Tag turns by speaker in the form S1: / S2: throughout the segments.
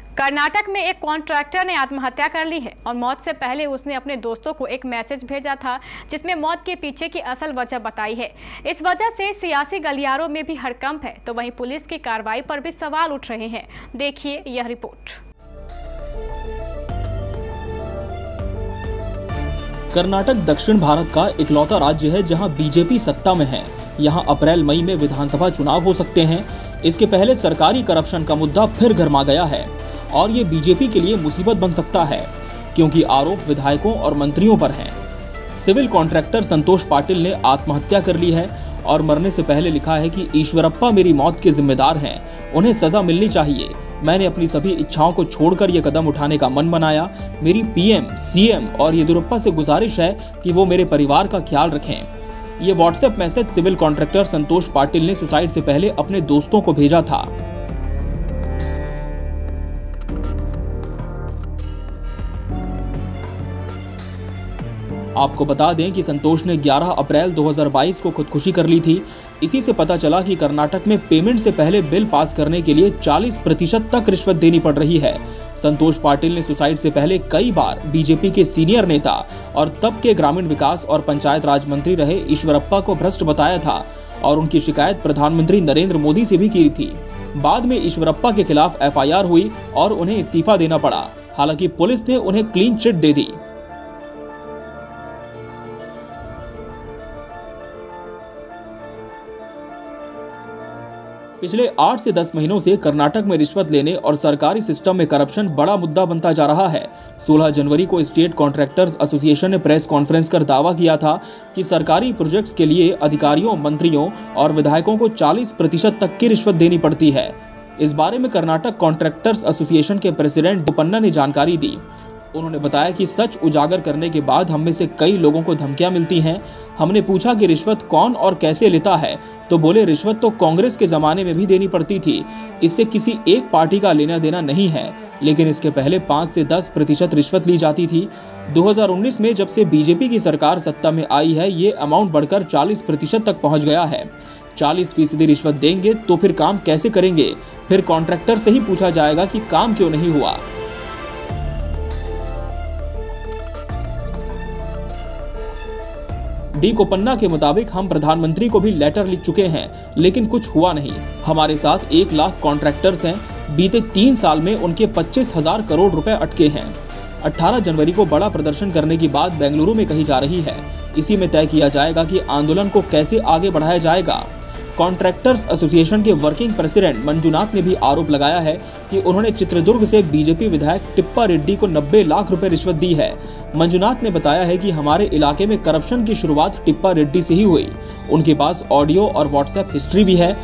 S1: कर्नाटक में एक कॉन्ट्रैक्टर ने आत्महत्या कर ली है और मौत से पहले उसने अपने दोस्तों को एक मैसेज भेजा था जिसमें मौत के पीछे की असल वजह बताई है। इस वजह से सियासी गलियारों में भी हड़कंप है, तो वहीं पुलिस की कार्रवाई पर भी सवाल उठ रहे हैं। देखिए यह रिपोर्ट।
S2: कर्नाटक दक्षिण भारत का इकलौता राज्य है जहां बीजेपी सत्ता में है। यहां अप्रैल मई में विधानसभा चुनाव हो सकते हैं। इसके पहले सरकारी करप्शन का मुद्दा फिर गरमा गया है और ये बीजेपी के लिए मुसीबत बन सकता है, क्योंकि आरोप विधायकों और मंत्रियों पर हैं। सिविल कॉन्ट्रैक्टर संतोष पाटिल ने आत्महत्या कर ली है और मरने से पहले लिखा है कि ईश्वरप्पा मेरी मौत के जिम्मेदार हैं, उन्हें सजा मिलनी चाहिए। मैंने अपनी सभी इच्छाओं को छोड़कर ये कदम उठाने का मन बनाया। मेरी पीएम, सीएम और येदियुरप्पा से गुजारिश है कि वो मेरे परिवार का ख्याल रखें। ये व्हाट्सएप मैसेज सिविल कॉन्ट्रैक्टर संतोष पाटिल ने सुसाइड से पहले अपने दोस्तों को भेजा था। आपको बता दें कि संतोष ने 11 अप्रैल 2022 को खुदकुशी कर ली थी। इसी से पता चला कि कर्नाटक में पेमेंट से पहले बिल पास करने के लिए 40% तक रिश्वत देनी पड़ रही है। संतोष पाटिल ने सुसाइड से पहले कई बार बीजेपी के सीनियर नेता और तब के ग्रामीण विकास और पंचायत राज मंत्री रहे ईश्वरप्पा को भ्रष्ट बताया था और उनकी शिकायत प्रधानमंत्री नरेंद्र मोदी से भी की थी। बाद में ईश्वरप्पा के खिलाफ एफआईआर हुई और उन्हें इस्तीफा देना पड़ा। हालांकि पुलिस ने उन्हें क्लीन चिट दे दी। पिछले 8 से 10 महीनों से कर्नाटक में रिश्वत लेने और सरकारी सिस्टम में करप्शन बड़ा मुद्दा बनता जा रहा है। 16 जनवरी को स्टेट कॉन्ट्रैक्टर्स एसोसिएशन ने प्रेस कॉन्फ्रेंस कर दावा किया था कि सरकारी प्रोजेक्ट्स के लिए अधिकारियों, मंत्रियों और विधायकों को 40% तक की रिश्वत देनी पड़ती है। इस बारे में कर्नाटक कॉन्ट्रैक्टर्स एसोसिएशन के प्रेसिडेंट बोपन्ना ने जानकारी दी। उन्होंने बताया कि सच उजागर करने के बाद हम में से कई लोगों को धमकियां मिलती हैं। हमने पूछा कि रिश्वत कौन और कैसे लेता है, तो बोले रिश्वत तो कांग्रेस के ज़माने में भी देनी पड़ती थी। इससे किसी एक पार्टी का लेना देना नहीं है, लेकिन इसके पहले 5 से 10% रिश्वत ली जाती थी। 2019 में जब से बीजेपी की सरकार सत्ता में आई है, ये अमाउंट बढ़कर 40% तक पहुँच गया है। 40% रिश्वत देंगे तो फिर काम कैसे करेंगे? फिर कॉन्ट्रैक्टर से ही पूछा जाएगा कि काम क्यों नहीं हुआ। डी कोपन्ना के मुताबिक हम प्रधानमंत्री को भी लेटर लिख चुके हैं, लेकिन कुछ हुआ नहीं। हमारे साथ 1 लाख कॉन्ट्रैक्टर्स हैं। बीते 3 साल में उनके 25,000 करोड़ रुपए अटके हैं। 18 जनवरी को बड़ा प्रदर्शन करने की बात बेंगलुरु में कही जा रही है। इसी में तय किया जाएगा कि आंदोलन को कैसे आगे बढ़ाया जाएगा। कॉन्ट्रैक्टर्स एसोसिएशन के वर्किंग प्रेसिडेंट मंजुनाथ ने भी आरोप लगाया है कि उन्होंने चित्रदुर्ग से बीजेपी विधायक टिप्पा रेड्डी को 90 लाख रुपए रिश्वत दी है। मंजुनाथ ने बताया है कि हमारे इलाके में करप्शन की शुरुआत टिप्पा रेड्डी से ही हुई। उनके पास ऑडियो और व्हाट्सएप हिस्ट्री भी है।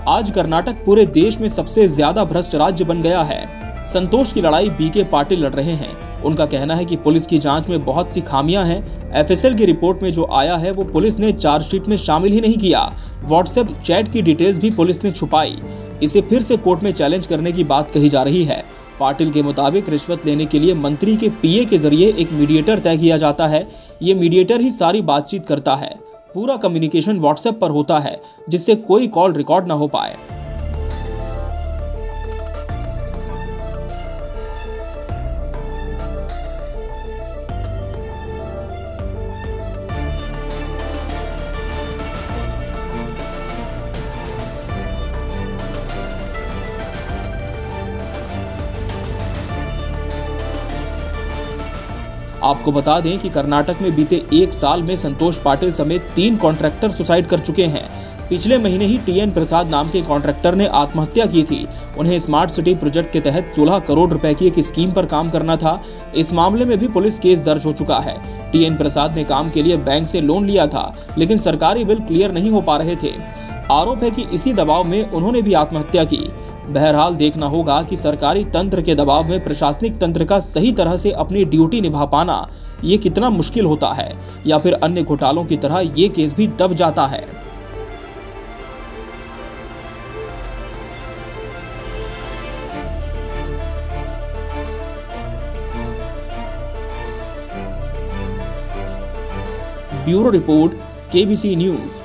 S2: आज कर्नाटक पूरे देश में सबसे ज्यादा भ्रष्ट राज्य बन गया है। संतोष की लड़ाई बीके पाटिल लड़ रहे हैं। उनका कहना है कि पुलिस की जांच में बहुत सी खामियां हैं। एफएसएल की रिपोर्ट में जो आया है वो पुलिस ने चार्जशीट में शामिल ही नहीं किया। व्हाट्सएप चैट की डिटेल्स भी पुलिस ने छुपाई। इसे फिर से कोर्ट में चैलेंज करने की बात कही जा रही है। पाटिल के मुताबिक रिश्वत लेने के लिए मंत्री के पीए के जरिए एक मीडिएटर तय किया जाता है। ये मीडिएटर ही सारी बातचीत करता है। पूरा कम्युनिकेशन व्हाट्सएप पर होता है, जिससे कोई कॉल रिकॉर्ड न हो पाए। आपको बता दें कि कर्नाटक में बीते 1 साल में संतोष पाटिल समेत 3 कॉन्ट्रैक्टर सुसाइड कर चुके हैं। पिछले महीने ही टीएन प्रसाद नाम के कॉन्ट्रैक्टर ने आत्महत्या की थी। उन्हें स्मार्ट सिटी प्रोजेक्ट के तहत 16 करोड़ रुपए की एक स्कीम पर काम करना था। इस मामले में भी पुलिस केस दर्ज हो चुका है। टीएन प्रसाद ने काम के लिए बैंक से लोन लिया था, लेकिन सरकारी बिल क्लियर नहीं हो पा रहे थे। आरोप है कि इसी दबाव में उन्होंने भी आत्महत्या की। बहरहाल देखना होगा कि सरकारी तंत्र के दबाव में प्रशासनिक तंत्र का सही तरह से अपनी ड्यूटी निभा पाना ये कितना मुश्किल होता है, या फिर अन्य घोटालों की तरह ये केस भी दब जाता है। Bureau report, KBC news.